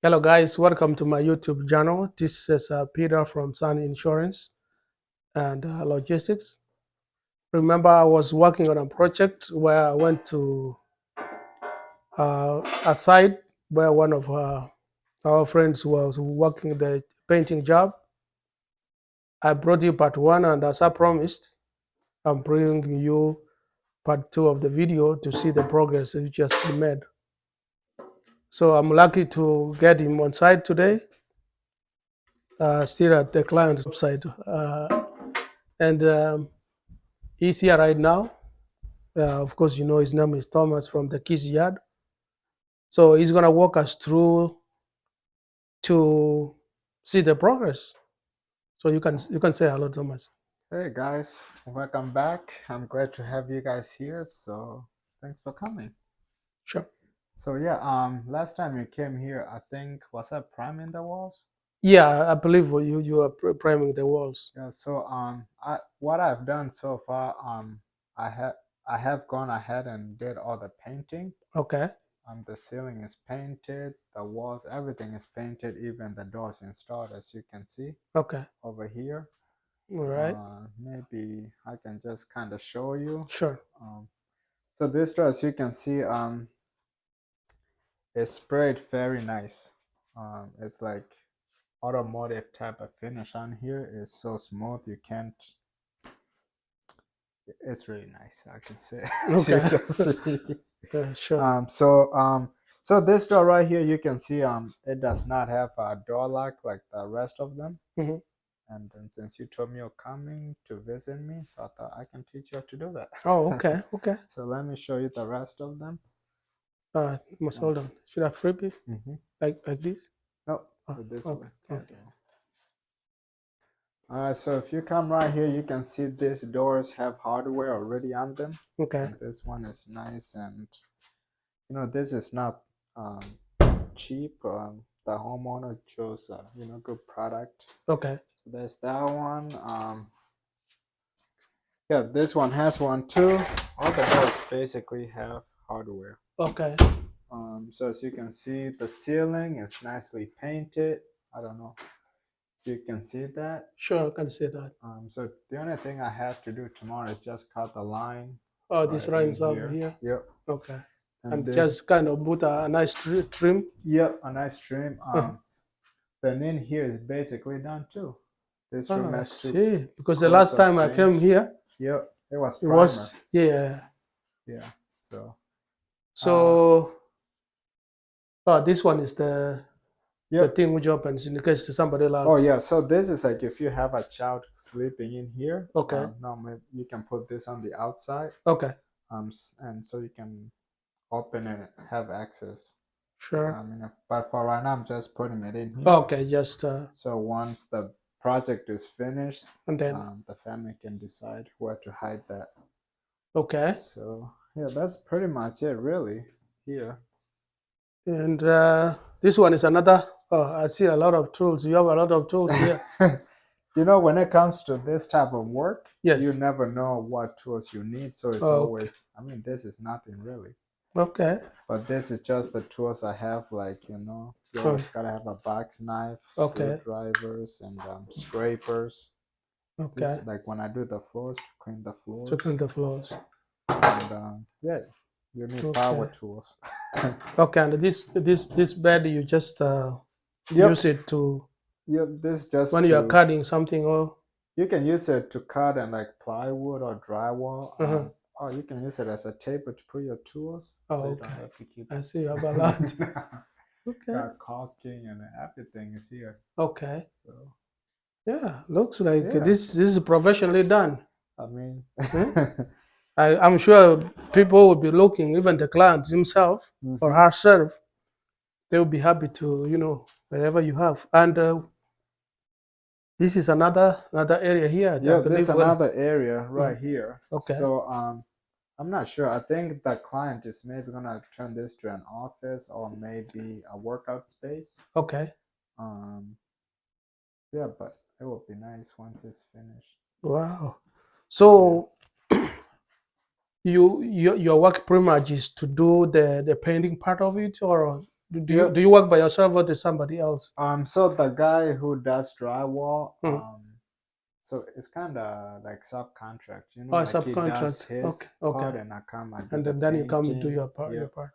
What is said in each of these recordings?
Hello, guys. Welcome to my YouTube channel. This is Peter from Sun Insurance and Logistics. Remember, I was working on a project where I went to a site where one of our friends was working the painting job. I brought you part one, and as I promised, I'm bringing you part two of the video to see the progress we just made. So I'm lucky to get him on site today, still at the client's site. And he's here right now. Of course, you know his name is Thomas from the Kiss Yard. So he's gonna walk us through to see the progress. So you can say hello, Thomas. Hey guys, welcome back. I'm glad to have you guys here. So thanks for coming. Sure. So yeah, last time you came here, I think was that priming the walls? Yeah, I believe you are priming the walls. Yeah. So what I've done so far, I have I have gone ahead and did all the painting. Okay. The ceiling is painted, the walls, everything is painted, even the doors installed, as you can see Okay. over here. All right. Maybe I can just kind of show you. Sure. Um, So this dress, you can see, is sprayed very nice. It's like automotive type of finish on here. It's so smooth you can't. It's really nice, I can say, as you Okay. can see. Sure. So this door right here, you can see, it does not have a door lock like the rest of them. Hmm. And then since you told me you're coming to visit me, so I thought I can teach you how to do Oh, that. okay. Okay. So let me show you the rest of them. Must Um, hold on. Should I flip it mhm. like this? No, Oh, put this okay. way. Okay. Okay. All right, so if you come right here, you can see these doors have hardware already on them. Okay. And this one is nice, and this is not um, cheap. The homeowner chose good product. Okay. So there's that one. Yeah, this one has one too. All the doors basically have hardware. Okay. So as you can see, the ceiling is nicely painted. I don't know if you can see that. Sure, I can say that. So the only thing I have to do tomorrow is just cut the line Oh, this right in runs over here. here. Yep. Okay. And And this, just kind of put a nice trim. yep, a nice trim. Uh-huh. Then in here is basically done too. This room Oh, I has two see. Because the coats last of time I came paint. here, Yep, it was it primer. was, yeah. Yeah. So uh So, this one is the yep. thing which opens in case somebody Oh loves. yeah, so this is like if you have a child sleeping in here, Okay. normally you can put this on the outside. Okay. And so you can open and have access. Sure. But for right now, I'm just putting it in here. Okay. Just, So once the project is finished, and then, the family can decide where to hide that. okay. So yeah, that's pretty much it, really. Here. And this one is another, I see a lot of tools. You have a lot of tools here. When it comes to this type of work, you Yes. never know what tools you need. So it's Okay. always, this is nothing really. Okay. But this is just the tools I have, like, you Oh, always gotta have a box knife, okay. screwdrivers, and scrapers. This Okay. like when I do the floors to clean the To floors, clean the floors. and yeah, you need power Okay. tools. Okay. And this bed, you just use Yep, it to yep. This just when you are to cutting something. Or you can use it to cut and like plywood or drywall. uh-huh. Or you can use it as a table to put your tools, so Oh, you don't okay. have to keep. I see you have a lot. Okay. Got caulking and everything is here. Okay. So Yeah. Looks like yeah, this is professionally done. I mean, Hmm? I'm sure people will be looking, even the client himself or hmm herself, they will be happy to, wherever you have. And this is another area here, I yeah. There's believe. Where, another area mhm. right here. Okay. So I'm not sure. I think the client is maybe gonna turn this to an office or maybe a workout space. Okay. Um, yeah, but it will be nice once it's finished. Wow. Yeah. So your work pretty much is to do the painting part of it, or Yeah. do you work by yourself or is somebody else? So the guy who does drywall, Mm. so it's kind of like subcontract, Oh, like he does subcontract. Okay, his okay. part and I come, I do And the then you come do painting. your part. Your Yep. part.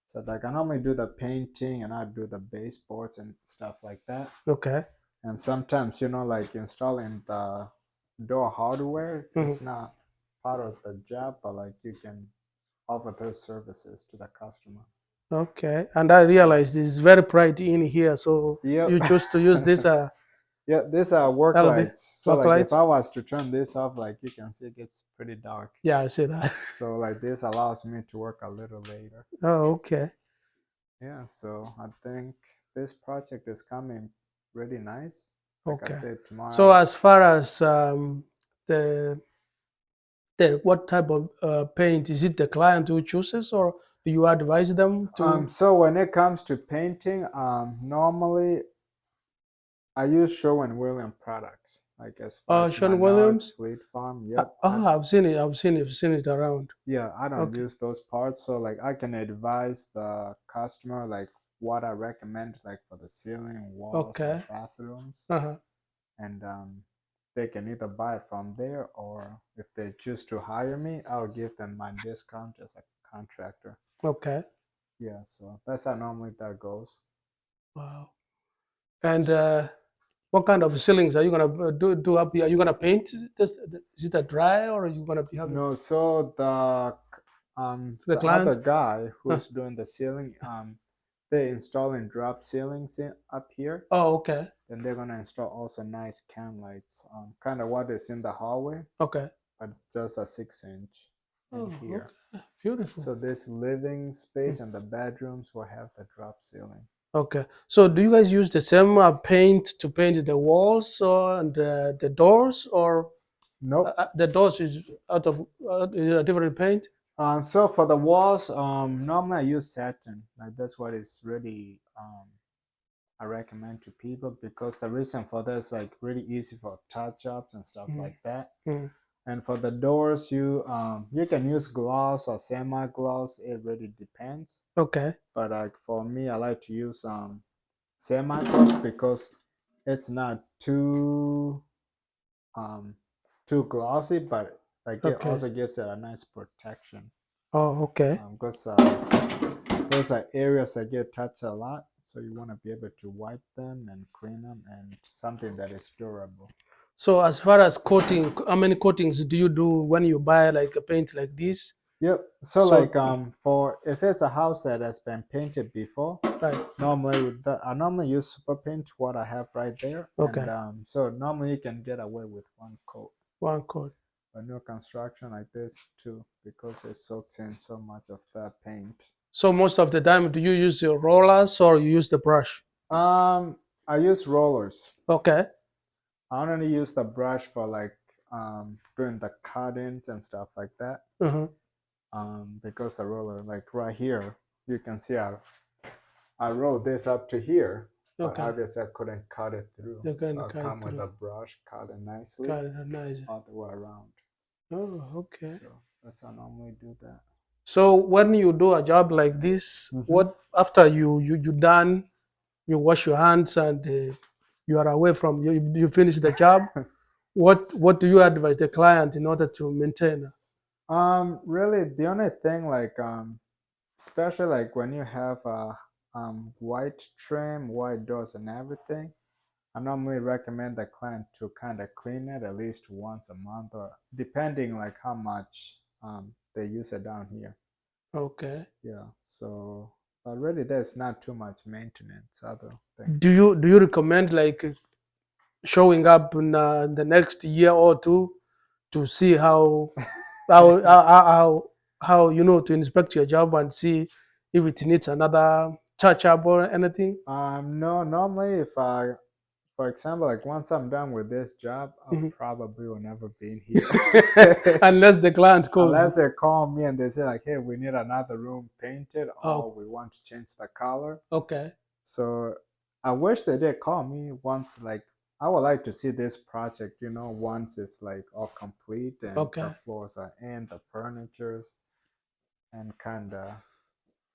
So like I normally do the painting and I do the baseboards and stuff like that. Okay. And sometimes, like installing the door hardware Hmm. is not part of the job, but like you can offer those services to the customer. Okay. And I realized it's very bright in here, so Yep. you choose to use this Yeah, these are work LED lights. So work like if lights. I was to turn this off, like you can see it gets pretty dark. Yeah, I see that. So like this allows me to work a little later. Oh, okay. Yeah, so I think this project is coming really nice. Like I Okay. said, So tomorrow. as far as the what type of paint is it the client who chooses, or do you advise them to? So when it comes to painting, normally I use Show and William products. Like as far as Sean Menards, Williams. Fleet Farm. Yep. Oh, I've seen it. I've seen it around. Yeah, I don't Okay. use those parts, so like I can advise the customer like what I recommend, like for the ceiling, walls, or Okay. bathrooms, Uh-huh. and they can either buy it from there, or if they choose to hire me, I'll give them my discount as a contractor. Okay. Yeah, so that's how normally that goes. Wow. And what kind of ceilings are you gonna do up here? Are you gonna paint this? Is it a dry or are you gonna be having No, so the the other client? guy Huh. who's doing the ceiling, they're installing drop ceilings up here. Oh, okay. Then they're gonna install also nice can lights, kind of what is in the hallway, Okay. but just a 6 inch in Oh, here. okay. Beautiful. So this living Hmm. space and the bedrooms will have the drop ceiling. Okay. So do you guys use the same paint to paint the walls or and the doors, or Nope. the doors is out of a different paint? So for the walls, normally I use satin. Like that's what is really I recommend to people because the reason for that is like really easy for touch ups and stuff Mm. like that. Mm. And for the doors, you can use gloss or semi gloss. It really depends. Okay. But like for me, I like to use semi gloss because it's not um too glossy, but like it Okay. also gives it a nice protection. Oh, okay. Because those are areas that get touched a lot, so you want to be able to wipe them and clean them, and something that is durable. So as far as coating, how many coatings do you do when you buy like a paint like this? Yep. So So like for if it's a house that has been painted before, right. I normally use super paint what I have right there, and Okay. so normally you can get away with one coat. One coat. But new construction like this too, because it soaks in so much of that paint. So most of the time, do you use your rollers or you use the brush? Um, I use rollers. Okay. I only use the brush for like doing the cuttings and stuff like that. Uh-huh. Because the roller, like right here, you can see I rolled this up to here, but Okay. obviously I couldn't cut it through. You So can I cut it come with through. a brush, cut it nicely Got it. Nice. all the way around. Oh, okay. So that's how I normally do that. So when you do a job like this, Hmm. what after you done, you wash your hands and you are away from you finish the job. What do you advise the client in order to maintain? Really, the only thing like especially like when you have white trim, white doors, and everything, I normally recommend the client to kind of clean it at least once a month, or depending like how much they use it down here. Okay. Yeah, so but really there's not too much maintenance, I don't think. Do you recommend like showing up in the next year or two to see how how how, how to inspect your job and see if it needs another touch up or anything? No, normally if I, for example, like once I'm done with this job, I'll Mhm. probably will never be in here. Unless the client calls you. Unless they call me and they say like, hey, we need another room painted Oh, or we want to change the color. okay, So I wish they did call me once, like I would like to see this project, once it's like all complete and the okay. floors are in, the furnitures and kind of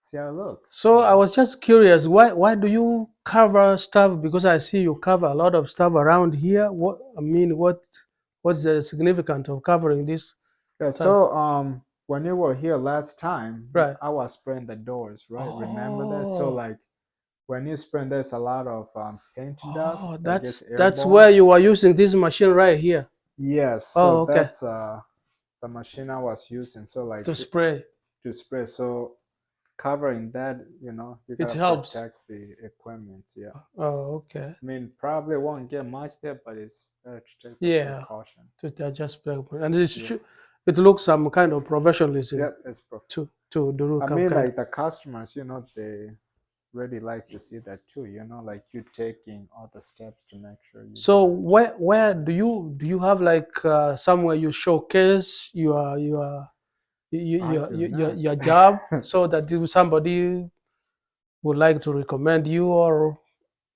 See how it looks, So you I know. was just curious, why do you cover stuff? Because I see you cover a lot of stuff around here. What I mean, what's the significance of covering this Yeah, stuff? so when you were here last time, Right. I was spraying the doors, right? Remember that? So Oh, like when you spray, there's a lot of paint dust oh, that gets that's where airborne. you are using this machine right here. Yes, so Oh, okay. that's the machine I was using. So like To spray, to spray. So covering that, you it gotta helps. protect the equipment. Yeah. Oh, okay. I mean, probably won't get much there, but it's better to take the Yeah, precaution. to just spray, and Yeah. it looks some kind of professionalism Yep, it's to do I mean, kind of. like the customers, they really like to see that too, like you taking all the steps to make sure you So do it. where do you have like somewhere you showcase I do not. your job so that if somebody would like to recommend you or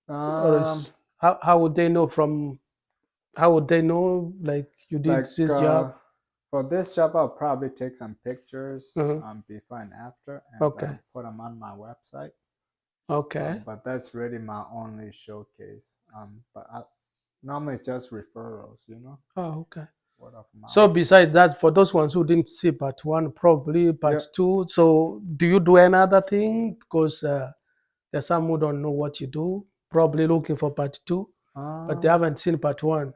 um, is how would they know from how would they know like you did like this job? for this job, I'll probably take some pictures uh before and after and Okay, put them on my website. okay. But that's really my only showcase. But normally it's just referrals, Oh, okay. word of So mouth. besides that, for those ones who didn't see part one, probably part Yep. two. So do you do another thing? Because there's some who don't know what you do, probably looking for part two, but they Um, haven't seen part one.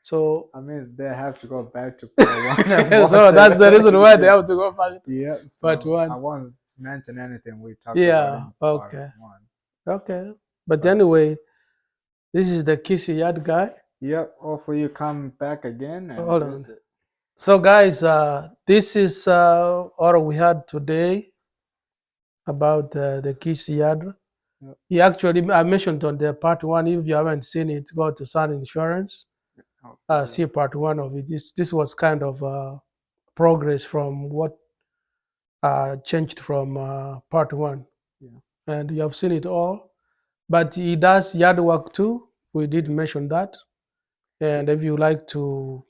So, I mean, they have to go back to part one and so watch that's the reason it. why they Yeah. have to go back to Yeah. part So I one. won't mention anything we talked about Yeah, in part okay, one. okay. But But anyway, this is the Kissy Yard guy. yep, hopefully you come back again and Hold on. visit. So, guys, this is all we had today about the Kissy Yard. Yep. He actually, I mentioned on the part one, if you haven't seen it, go to Sun Insurance, Okay. Yeah. see part one of it. This was kind of progress from what changed from part one. Yeah. And you have seen it all. But he does yard work too. We did Yeah. mention that. Yeah. And if you like to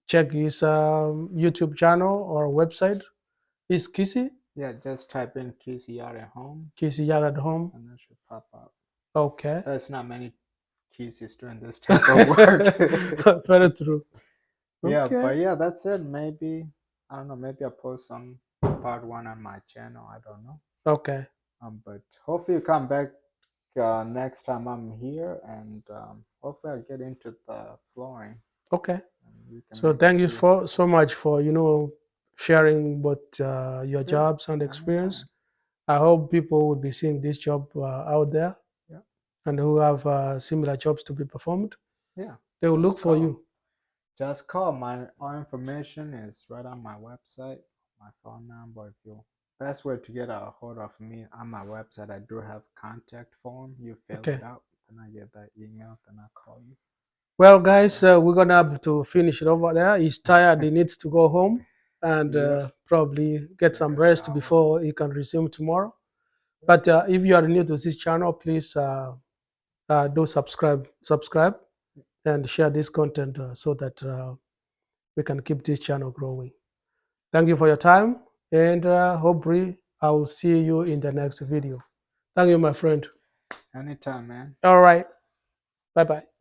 check his YouTube channel or website, it's Yeah. Just type in KCR at home Kissy Yard at home. and it should pop up. Okay. There's not many keys doing this type of work. Very true. Yeah, Okay. but yeah, that's it. Maybe I don't know. Maybe I'll post some part one on my channel. I don't know. Okay. But hopefully you come back next time I'm here, and hopefully I get into the flooring, Okay. and you can So maybe thank you see. for so much for sharing both your Yeah, jobs and experience. anytime. I hope people will be seeing this job out there Yeah, and who have similar jobs to be performed. yeah. They will look Just for call. you. Just call. My all information is right on my website. My phone number. If you best way to get a hold of me on my website, I do have contact form. You fill Okay. it out, then I get that email, then I call you. Well, guys, So, we're gonna have to finish it over there. He's tired. He needs to go home and yep. probably get Take some a rest shower. before he can resume tomorrow. Yep. But if you are new to this channel, please do subscribe, and share this content so that we can keep this channel growing. Thank you for your time, and hopefully I will see you in the next So, video. Thank you, my friend. anytime, man. All right. Bye bye.